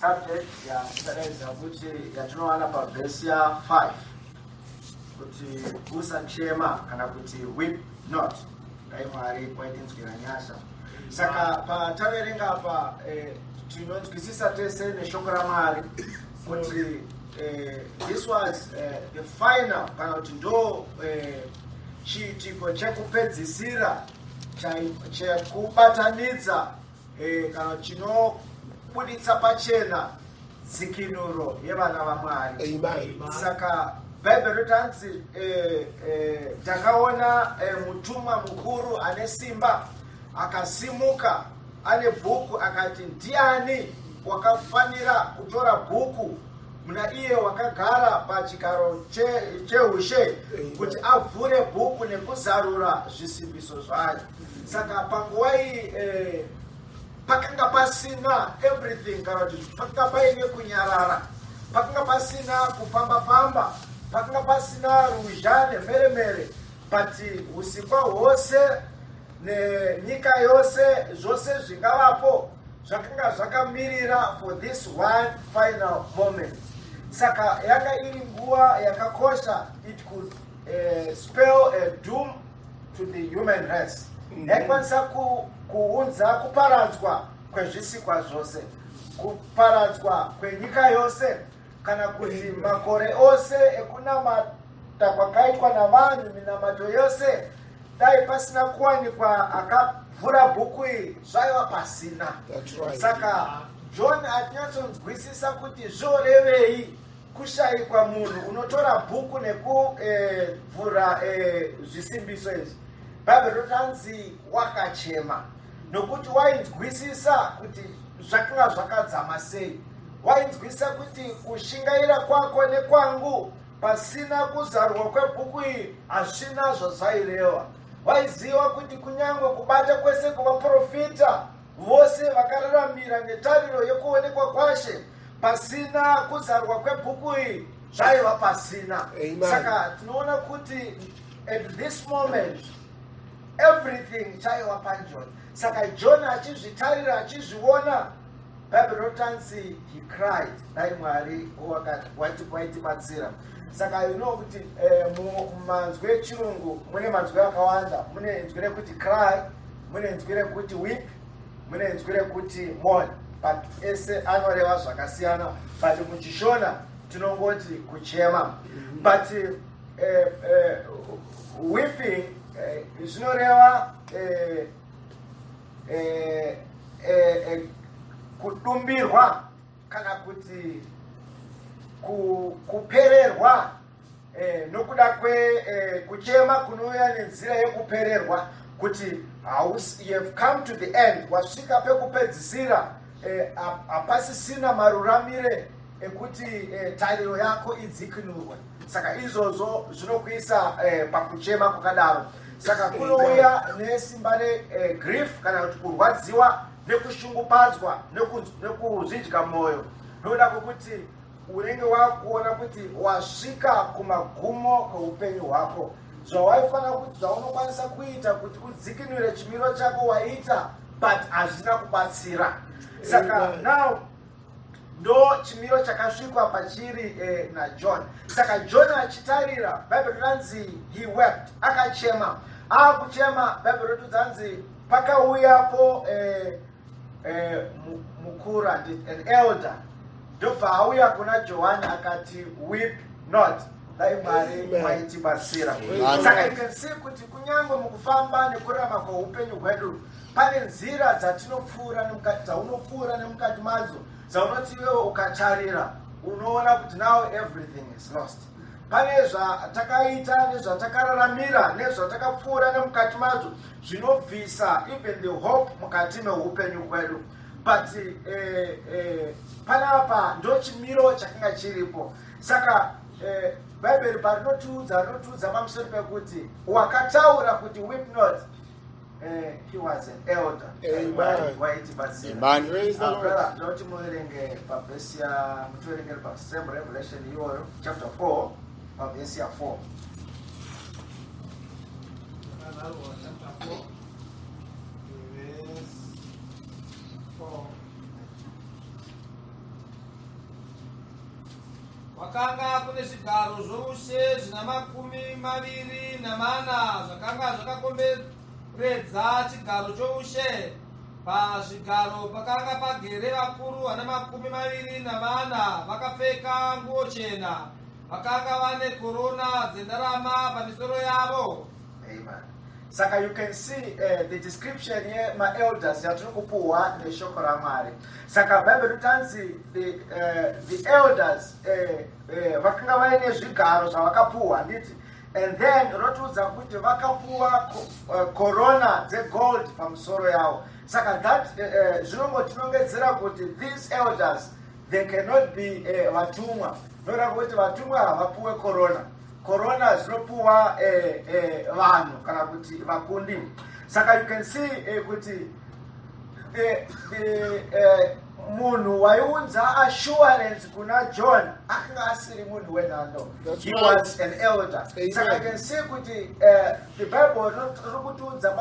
subject yataraiza kuti yatinowana pavhesi ya5 kuti usachema kana kuti weep not. Dai Mwari kwaitinzwira nyasha. Saka pataverenga apa tinonzwisisa tese neshoko raMwari kuti this was the final kana kuti ndo chiitiko chekupedzisira chekubatanidza kana chinobuditsa pachena dzikinuro yevana vaMwari. Saka Bible rotanzi takaona mutumwa mukuru ane simba akasimuka ane bhuku akati ndiani wakafanira kutora bhuku muna iye wakagara pachigaro cheushe kuti avhure bhuku nekuzarura zvisimbiso zvayo. Saka panguva iyi pakanga pasina everything kana kuti pakanga paine kunyarara, pakanga pasina kupamba-pamba, pakanga pasina ruzha nemhere-mere, but usikwa hwose nenyika yose zvose zvingavapo zvakanga zvakamirira for this one final moment. Saka yanga iri nguva yakakosha. It could spell a doom to the human race. Yakwanisa kuunza kuparadzwa kwezvisikwa zvose, kuparadzwa kwenyika yose, kana kuti makore ose ekunamata kwakaitwa navanhu minamato yose dai pasina kuwanikwa akavhura bhuku iyi zvaiva pasina. Saka John atinyatsonzwisisa kuti zvorevei kushayikwa munhu unotora bhuku nekuvhura zvisimbiso izvi. Bible rotanzi wakachema nokuti wainzwisisa kuti zvakanga zvakadzama sei. Wainzwisisa kuti kushingaira kwako nekwangu pasina kuzarwa kwebhuku iyi hazvina zvazvaireva. Waiziva kuti kunyange kubata kwese kuvaprofita vose vakararamira netariro yekuonekwa kwashe pasina kuzarwa kwebhuku iyi zvaiva pasina. Saka tinoona kuti at this moment everything chaiva paJohn. Saka John achizvitarira achizviona, Bible rotanzi he cried. Dai Mwari waitibatsira. Saka you know kuti mumanzwi echirungu mune manzwi akawanda. Mune inzwi rekuti cry, mune inzwi rekuti weep, mune inzwi rekuti mourn, but ese anoreva zvakasiyana. But muchishona tinongoti kuchema. But weeping zvinoreva kudumbirwa kana kuti kupererwa nokuda kuchema kunouya nenzira yekupererwa kuti you have come to the end, wasvika pekupedzisira, hapasisina maruramire ekuti tariro yako idzikinurwe. Saka izvozvo zvinokuisa pakuchema kwakadaro. Saka kunouya nesimba regrief kana kuti kurwadziwa nekushungupadzwa nekuzvidya mwoyo nokuda kwokuti unenge wakuona kuti wasvika kumagumo kweupenyu hwako. Zvawaifanira kuti zvaunokwanisa kuita kuti udzikinure chimiro chako waita, but hazvina kubatsira. Saka now ndo chimiro chakasvikwa pachiri naJohn. Saka John achitarira, Bible rotanzi he wept, akachema. Akuchema, Bible rotanzi pakauyapo mukuru, an elder, ndobva auya kuna Johani akati weep not. Dai Mwari waitibatsira. Saka you can see kuti kunyange mukufamba nekurarama kweupenyu hwedu pane nzira dzaunopfuura nemukati madzo dzaunoti iwewe ukatarira unoona kuti now everything is lost. Pane zvatakaita nezvatakararamira nezvatakapfuura nemukati madzo zvinobvisa even the hope mukati meupenyu hwedu. But panapa ndo chimiro chakanga chiripo. Saka Bible rinotiudza pamusoro pekuti wakataura kuti weep not, he was an elder. Noti muverenge pavhesi mutoverengere pasame Revelation iyoyo chapter 4 pavhesi ya 4. Chapter 4 verse 4. wakanga kune zvigaro zvoushe zvina 24 zvakanga zvakakomberedza chigaro choushe. Pazvigaro pakanga pagere vakuru vana 24 vakapfeka nguo chena, vakanga vane korona dzendarama pamisoro yavo. Amen. Saka you can see the description here, my elders, yatikupuwa neshoko la Mwari. Saka Bible rutanzi the elders vakanga vaine zvigaro zvavakapuwa nditi, and then rotudza kuti vakapuwa corona dze gold pamusoro yavo. Saka that zvinongotinongedzera kuti these elders, they cannot be vatumwa. Noda kuti vatumwa havapuwe corona zvinopuwa vanhu kana kuti vakundi. Saka you can see kuti the munhu waiunza assurance kuna John akanga asiri munhu wenhando. He was an elder. Saka you can see kuti the Bible rokutiudza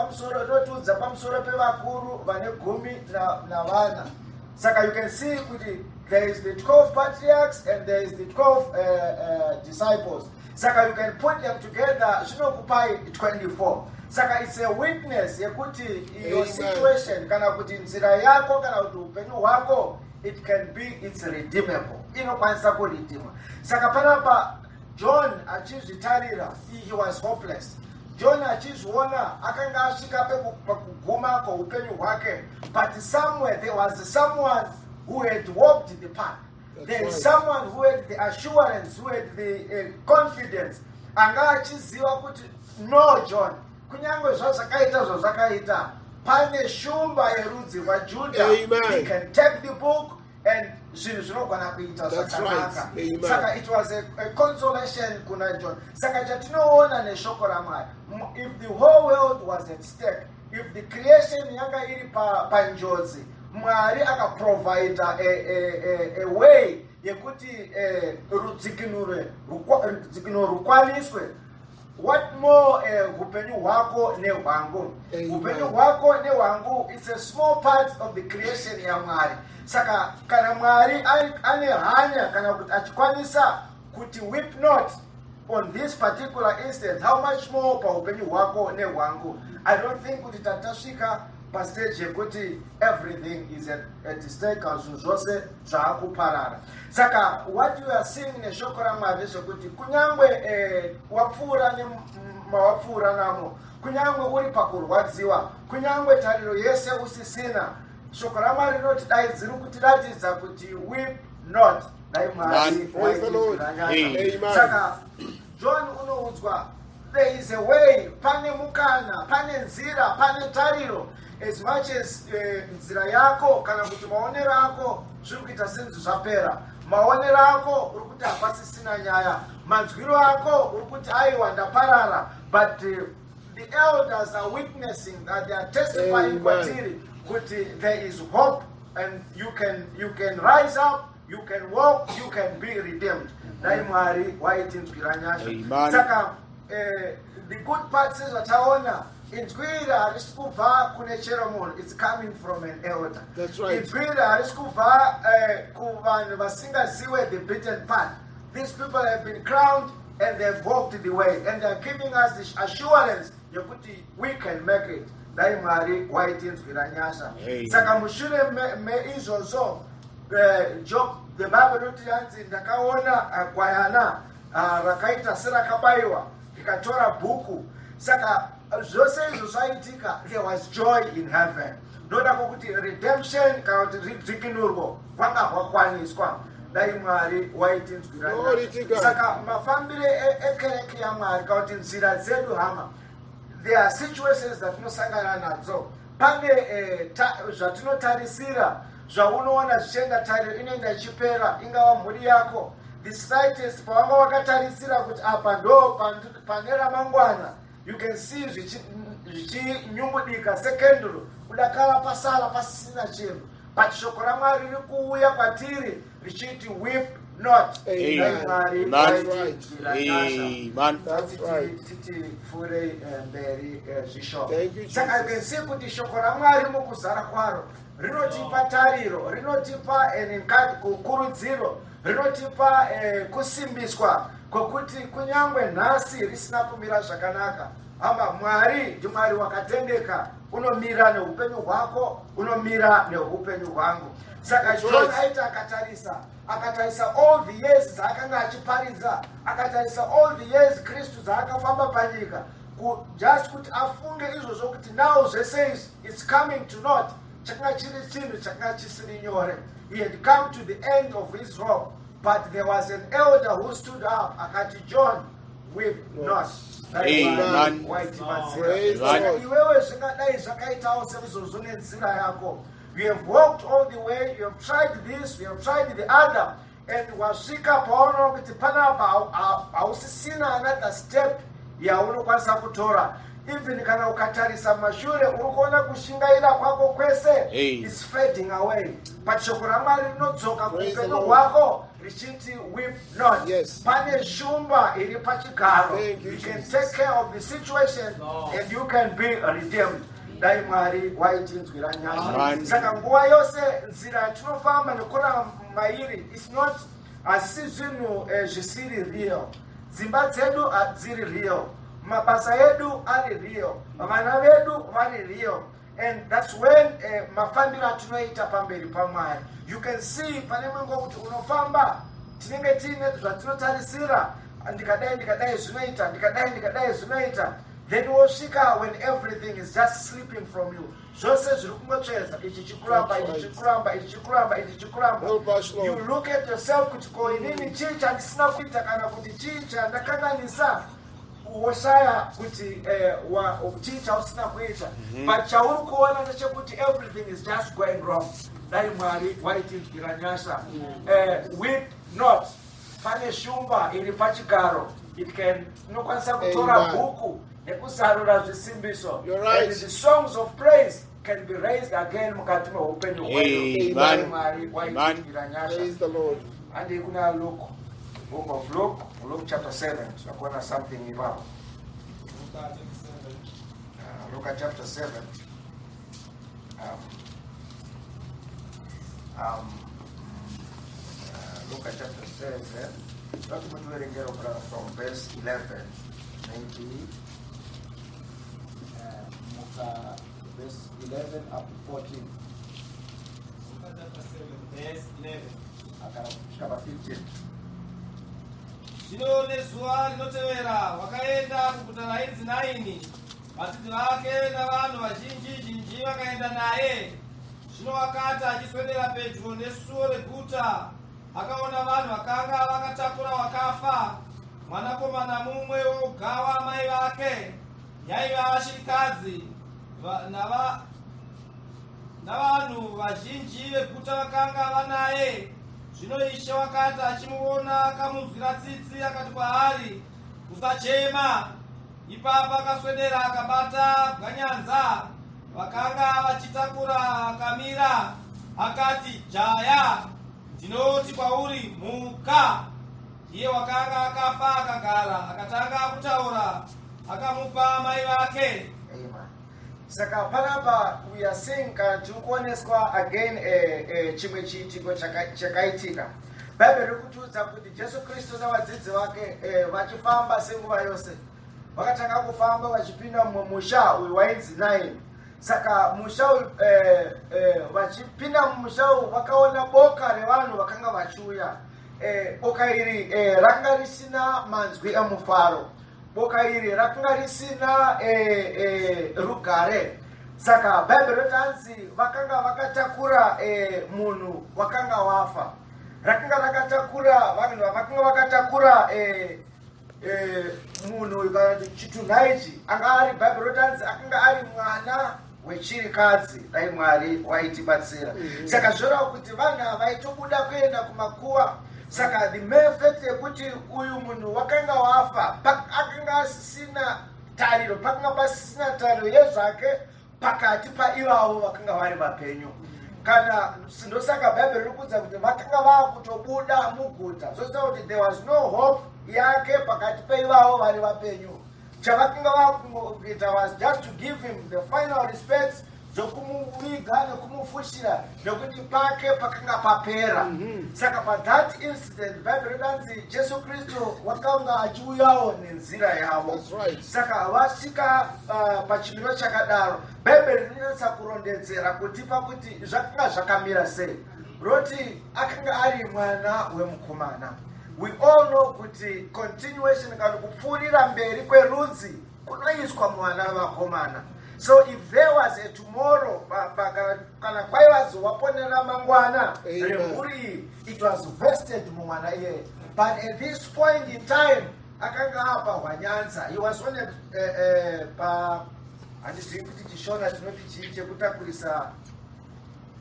pamusoro pevakuru vane 14. Saka you can see kuti there is the 12 patriarchs and there is the 12 disciples. Saka you can put them together, zvinokupai 24. Saka it's a witness yekuti your situation kana kuti nzira yako kana kuti upenyu hwako, it can be, it's redeemable. Inokwanisa kuredeemwa. Saka panapa John achizvitarira, he was hopeless. John achizviona akanga asvika pekuguma kweupenyu hwake, but somewhere there was someone who had walked the path. There is someone who had the assurance, who had the confidence. Anga achiziva kuti no John, kunyangwe zvakaita pane shumba yerudzi rwaJudha. He can take the book and zvinhu zvinogona kuita zvakanaka. Saka it was a consolation kuna John. Saka chatinoona neshoko raMwari, if the whole world was at stake, if the creation yanga iri panjodzi, Mwari akaprovide a way yekuti rudzikinuro rukwaniswe. What more upenyu hwako nehwangu? Upenyu hwako nehwangu, it's a small part of the creation ya Mwari. Saka kana Mwari ane hanya kana kuti achikwanisa kuti weep not on this particular instance, how much more pa upenyu hwako nehwangu? I don't think kuti tatasvika pastage yekuti everything is at stake azvinhu zvose zvaakuparara. Saka what you are seeing neshoko raMwari zvekuti kunyangwe wapfuura mawapfuura namo, kunyangwe uri pakurwadziwa, kunyangwe tariro yese usisina, shoko raMwari rinoti dai dziri kutiratidza kuti weep not. Dai Mwari waizviranyanya. Saka John unoudzwa there is a way, pane mukana, pane nzira, pane tariro. As much as nzira yako kana kuti maonero ako zviri kuita senzi zvapera, maonero ako uri kuti hapasisina nyaya, manzwiro ako uri kuti aiwa ndaparara, but the elders are witnessing that they are testifying kwatiri kuti there is hope and you can rise up, you can walk, you can be redeemed. Dai Mwari waitinzwira nyasha. Saka the good parts is vataona inzwira harisi kubva kune chero munhu, it's coming from an elder. That's right. Inzwira harisi kubva kuvanhu vasingaziwe the beaten path. These people have been crowned and they've walked the way and they're giving us the assurance yekuti we can make it. Dai Mwari waitinzwira nyasha. Saka mushure meizvozvo Job, the Bible noti yanzi ndakaona gwayana rakaita serakabayiwa ikatora bhuku. Saka zvose izvo zvaitika, there was joy in heaven. Ndoda kuti redemption kana kuti ridzikinurwo kwanga kwakwaniswa. Dai Mwari waitinzwira nyasha. Saka mafambire ekereke yaMwari kana kuti nzira dzedu hama, there are situations that tinosangana nadzo. Pane zvatinotarisira, zvaunoona zvichienda tariro inoenda ichipera, ingava mhuri yako. The slightest pawanga wakatarisira kuti apa ndo pane ramangwana, you can see zvichinyungudika sekenduru, kudakara pasala pasisina chinhu. But shoko raMwari riri kuuya kwatiri richiti weep not. Amen. Amen. That's right. Thank you, Saka Jesus. pensi kuti shoko raMwari mukuzara kwaro rinotipa tariro, rinotipa kukurudziro, rinotipa kusimbiswa kokuti kunyangwe nhasi risina kumira zvakanaka, amba Mwari ndiMwari wakatendeka, unomira neupenyu hwako, unomira neupenyu hwangu. Saka John aita akatarisa all the years dzaakanga achiparidza, akatarisa all the years Kristu dzaakafamba panyika, just kuti afunge izvozvo kuti now zvese it's coming to naught, chakanga chiri chinhu chakanga chisiri nyore. He had come to the end of his rope, but there was an elder who stood up, akati, John, weep not. Amen. Iwewe zvingadai zvakaitawo seizvozvo nenzira yako. You have walked all the way, you have tried this, you have tried the other, and wasvika paunoona kuti panapa hausisina another step yaunokwanisa kutora. Even kana ukatarisa mashure uri kuona kushingaira kwako kwese is fading away. But shoko raMwari rinodzoka kuupenyu hwako richiti weep not. Pane shumba iri pachigaro. You can take care of the situation and you can be redeemed. Dai Mwari waitinzwira nyasha. Saka nguva yose nzira yatinofamba nekuna mairi is not asi zvinhu zvisiri real. Dzimba dzedu hadziri real. Mabasa edu ari real. Vana vedu vari real. And that's when mafambiro atinoita pamberi paMwari. You can see pane mwengo kuti unofamba tinenge tiine zvatinotarisira, ndikadai zvinoita. Then wosvika when everything is just slipping from you. Zvose zviri kungotsvedza, ichi chikuramba. You look at yourself kuti ko inini chii chandisina kuita kana kuti chii chandakanganisa. Woshaya kuti chii chausina kuita. But chauri kuona ndechekuti everything is just going wrong. Dai Mwari waitinzwira nyasha. Weep not. Pane shumba iri pachigaro. It can inokwanisa kutora bhuku nekusarura zvisimbiso. And the songs of praise can be raised again mukati meupenyu hwedu. Dai Mwari waitinzwira nyasha. Praise the Lord. And kuna Luke, book of Luke chapter 7. Tunakuona something ipapo. Luke chapter 7. Luke chapter 7. From verse 11. Maybe. Verse 11 up to 14. Verse 11. Chapter 15. Zvino nezuva rinotevera wakaenda kuguta rainzi Naini. Vadzidzi vake navanhu vazhinji vakaenda naye. Zvino wakati achiswedera pedyo nesuo reguta, akaona vanhu vakanga vakatakura wakafa, mwanakomana mumwe wogawa mai vake. Yaiva vashirikadzi navanhu vazhinji veguta vakanga vanaye. Zvino Ishe wakati achimuona akamunzwira tsitsi, akati kwaari, usachema. Ipapo akaswedera akabata bwanyanza vakanga vachitakura, akamira akati, jaya, ndinoti kwauri, muka. Iye wakanga akafa akagara, akatanga kutaura, akamupa mai vake. Saka panapa we are seeing tikuoneswa again chimwe chiitiko chakaitika. Bhaibheri rikutiudza kuti Jesu Kristu navadzidzi vake vachifamba senguva yose. Vakatanga kufamba vachipinda mumusha uyu wainzi Naini. Saka musha uyu vachipinda mumusha uyu vakaona boka revanhu vakanga vachiuya. Boka iri rakanga risina manzwi emufaro. Boka iri rakanga risina rugare. Saka Bhaibheri rotanzi vakanga vakatakura munhu wakanga wafa. Rakanga rakatakura vanhu vakanga vakatakura munhu kana chitunhaichi anga ari, Bhaibheri rotanzi akanga ari mwana wechirikadzi. Dai Mwari waitibatsira. Saka zvoreva kuti vanhu avaitobuda kuenda kumakuva. Saka the mere fact yekuti uyu munhu wakanga wafa, akanga asisina tariro, pakanga pasisina tariro yezvake pakati paivavo vakanga vari vapenyu. kana sindosaka Bible rikudza kuti vakanga vakutobuda muguta zvoita kuti there was no hope yake pakati peivavo vari vapenyu. Chavakanga vakuita was just to give him the final respects zvokumuviga nekumufushira nekuti pake pakanga papera. Saka pa that incident Bible ridanzi Jesu Kristu wakanga achiuyawo nenzira yavo. Saka vasvika pachimiro chakadaro Bible rinonatsa kurondedzera kutipa kuti zvakanga zvakamira sei. Roti akanga ari mwana wemukomana. We all know kuti continuation kana kupfuurira mberi kwerudzi kunoiswa mwana wevakomana. So if there was a tomorrow, kana kwaivazowaponera mangwana remhuri, it was vested mumwana iye. But at this point in time, akanga apa hwanyanza. He was on handizvi kuti chishona chinoti chii chekutakurisa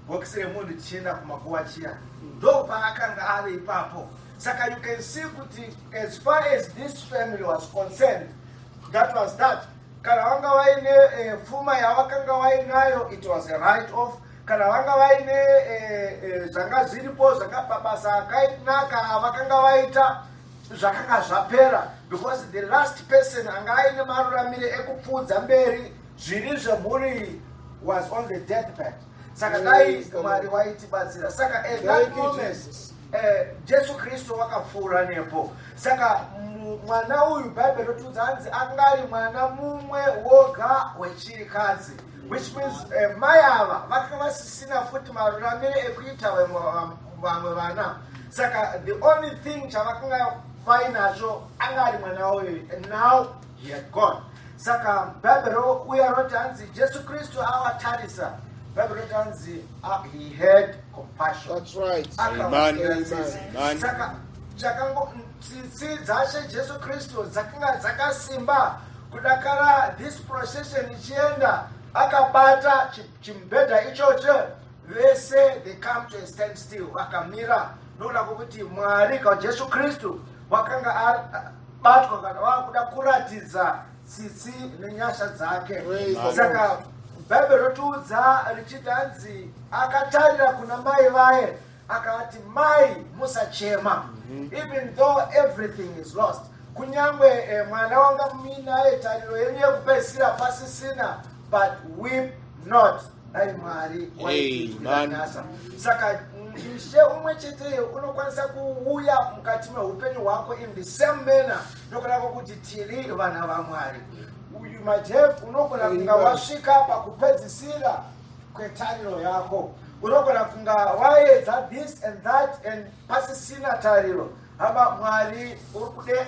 bhokisi remunhu tichienda kumakuwa chiya. Ndo paakanga ari ipapo. Saka you can see kuti as far as this family was concerned, that was that. Kana vanga vaine pfuma yavakanga vainayo, it was a write-off. Kana vanga vaine zvanga zviripo zvakabasa akainaka avakanga vaita zvakanga zvapera, because the last person anga aine maruramire ekupfudza mberi zviri zvemhuri was on the deathbed. Saka dai Mwari waitibatsira. Saka at that moment Jesu Kristu wakapfuura nepo. Saka mwana uyu Bible rotudza anzi angari mwana mumwe woga wechirikadzi, which means mai ava vakanga vasisina futi maruramire ekuita vamwe vana. Saka the only thing chavakanga vainazvo angari mwana uyu, and now he had gone. Saka Bible uya roti anzi Jesu Kristu avatarisa. Bible roti he had compassion. That's right. Amen. Saka chakango tsitsi dzashe Jesu Kristu dzakanga dzakasimba kudakara this procession ichienda akabata chimbedha ichocho vese they come to a standstill vakamira nokuda kwokuti Mwari ka Jesu Kristu wakanga abatwa kana vakuda kuratidza tsitsi nenyasha dzake. Saka Bible rotudza richidanzi akatarira kuna mai vaye akati mai musachema, even though everything is lost. Kunyangwe mwana wanga minaye tariro yenyu yekupedzisira pasisina, but weep not. Dai Mwari waitidziranyasa. Saka ishe umwe chete unokwanisa kuuya mukati meupenyu hwako in the same manner nokuda kwokuti tiri vana vaMwari. You might have unogona kunga wasvika pakupedzisira kwetariro yako, unogona kunga waedza this and that and pasisina tariro. Haba Mwari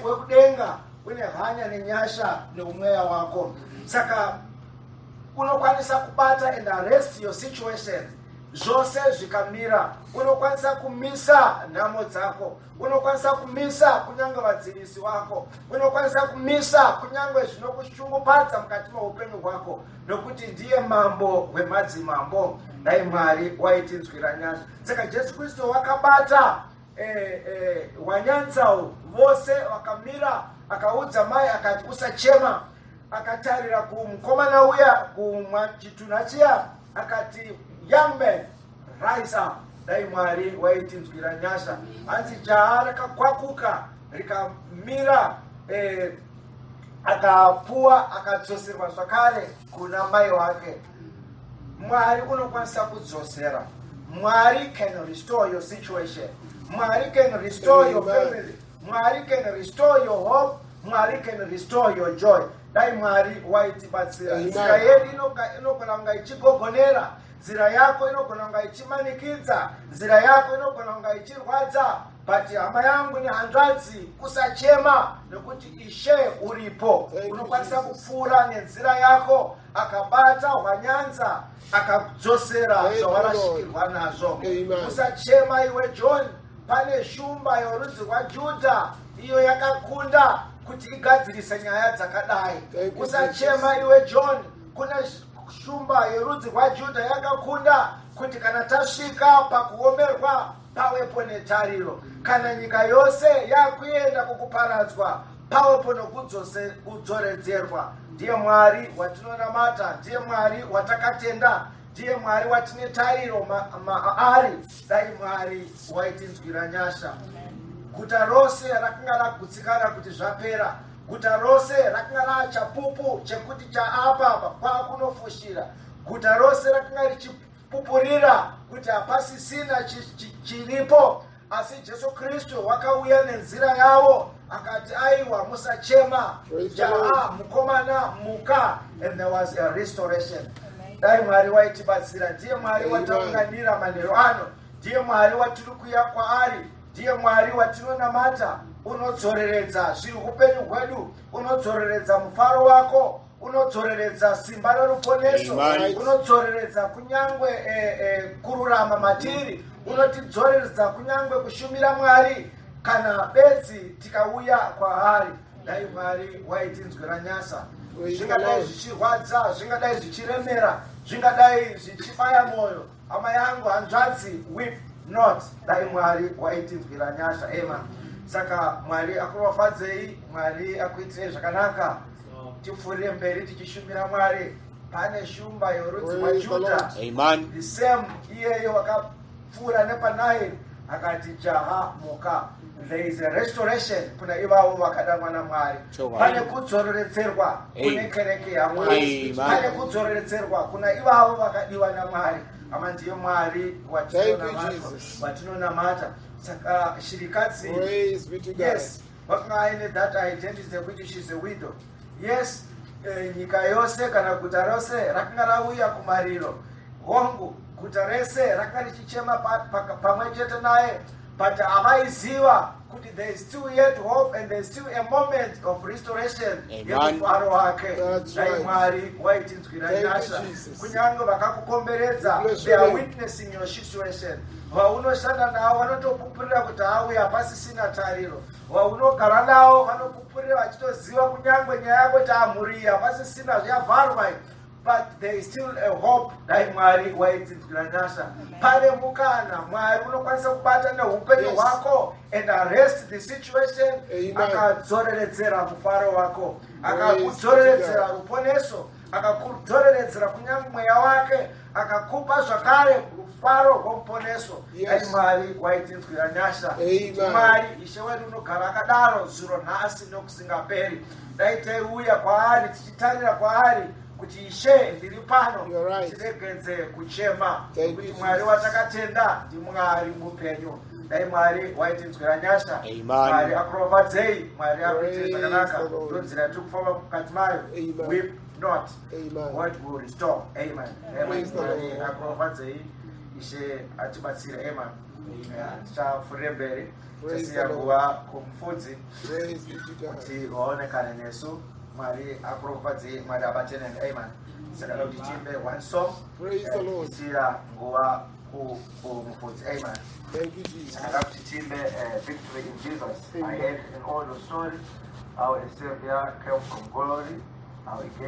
wekudenga une hanya nenyasha neumweya wako. Saka unokwanisa kubata and arrest your situation. Zvose zvikamira, unokwanisa kumisa nhamo dzako, unokwanisa kumisa kunyangwe vadzivisi wako, unokwanisa kumisa kunyangwe zvinokushungupadza mukati meupenyu hwako, nokuti ndiye mambo wemadzimambo. Dai Mwari waitinzwira nyasha. Saka Jesu Kristu wakabata wanyanzawo vose vakamira, akaudza mai akati usachema, akatarira kumukomana uya kuchitunha chiya akati young man, rise up. Dai Mwari waitinzwira nyasha. Anzi jaha rakakwakuka rikamira akapuwa akadzoserwa zvakare kuna mai wake. Mwari unokwanisa kudzosera. Mwari can restore your situation. Mwari can restore your family. Mwari can restore your hope. Mwari can restore your joy. Dai Mwari waitibatsira. Nzira yedu inogona kunga ichigogonera. Nzira yako inogona kunga ichimanikidza. Nzira yako inogona kunga ichirwadza. But hama yangu ni hanzvadzi, kusachema nekuti Ishe uripo. Unokwanisa kupfuura nenzira yako, akabata hwanyanza, akadzosera zvawarashikirwa nazvo. Kusachema iwe John, pane shumba yorudzi rwaJudha iyo yakakunda kuti igadzirise nyaya dzakadai. Kusachema iwe John, kuna shumba yorudzi rwaJudha yakakunda kuti kana tasvika pakuomerwa pawepo netariro. Kana nyika yose yakuenda kukuparadzwa pawepo nekudzoredzerwa. Ndiye Mwari watinonamata, ndiye Mwari watakatenda, ndiye Mwari watine tariro maari. Dai Mwari waitinzwira nyasha. Guta rose rakanga ragutsikana kuti zvapera. Guta rose rakanga rachapupu chekuti chaapa kwakunofushira. Guta rose rakanga richipupurira kuti hapasisina chiripo. Asi Jesu Kristu wakauya nenzira yavo akati aiwa musachema, jaha mukomana muka, and there was a restoration. Dai Mwari waitibatsira, ndiye Mwari wataunganira manheru ano, ndiye Mwari watiri kuuya kwaari, ndiye Mwari watinonamata. Unodzoreredza zviri upenyu hwedu, unodzoreredza mufaro wako, unodzoreredza simba roruponeso, unodzoreredza kunyangwe kururama matiri, unotidzoreredza kunyangwe kushumira Mwari kana bedzi tikauya kwaari. Dai Mwari waitinzwira nyasha. Zvingadai zvichirwadza, zvingadai zvichiremera, zvingadai zvichibaya mwoyo, hama yangu hanzvadzi, weep not. Dai Mwari waitinzwira nyasha. Amen. Saka Mwari akuvafadzei, Mwari akuitirei zvakanaka. Tipfuurire mberi tichishumira Mwari. Pane shumba yorudzi rwaJudha. Amen. The same iyeyo wakapfuura nepanaye akati jaha muka. There is a restoration kuna ivavo vakadanwa naMwari. Pane kudzoreredzerwa kune kereke yaMwari. Pane kudzoreredzerwa kuna ivavo vakadiwa naMwari. Ama ndiye Mwari watinonamata. Saka shirikadzi, yes, wakanga aine that identity kuti she's a widow. Yes, nyika yose kana guta rose rakanga rauya kumariro. Hongu guta rese rakanga richichema pamwe chete naye, but havaiziva kuti there is still yet hope and there is still a moment of restoration. Yemufaro wake. Dai Mwari waitinzwira nyasha. Kunyange vakakukomberedza, they are witnessing your situation. Vaunoshanda navo vanotopupurira kuti auya hapasisina tariro. Vaunogara navo vanopupurira vachitoziva kunyange nyaya yako kuti hamhuri hapasisina zvavharwa. But there is still a hope. Dai Mwari waitinzwira nyasha. Pane mukana Mwari unokwanisa kubata neupenyu hwako and arrest the situation. Akadzoreredzera mufaro wako, akakudzoreredzera ruponeso, akakudzoreredzera kunyange mweya wake, akakupa zvakare rufaro rwomuponeso. Dai Mwari waitinzwira nyasha. Mwari Ishe wedu unogara akadaro zuro nhasi nokusingaperi. Dai teiuya kwaari tichitarira kwaari kuti Ishe ndiri pano, tiregedze kuchema kuti Mwari watakatenda ndiMwari mupenyu. Dai Mwari waitinzwira nyasha. Mwari akuropadzei, Mwari akuitire zvakanaka. Ndonzira tiri kufamba mukati mayo. Weep not. God will restore. Amen. Mwari akuropadzei, Ishe atibatsire. Amen. Tichapfuurire mberi tisiya kuva kumufudzi kuti vaonekane nesu. Mwari akuropadzei, Mwari abatene. Amen. Saka kuti tiimbe one song tichira nguva kumufudzi. Amen. Thank you, Jesus. And I love to team victory in Jesus. I heard in all the stories how a Savior came from glory, how he came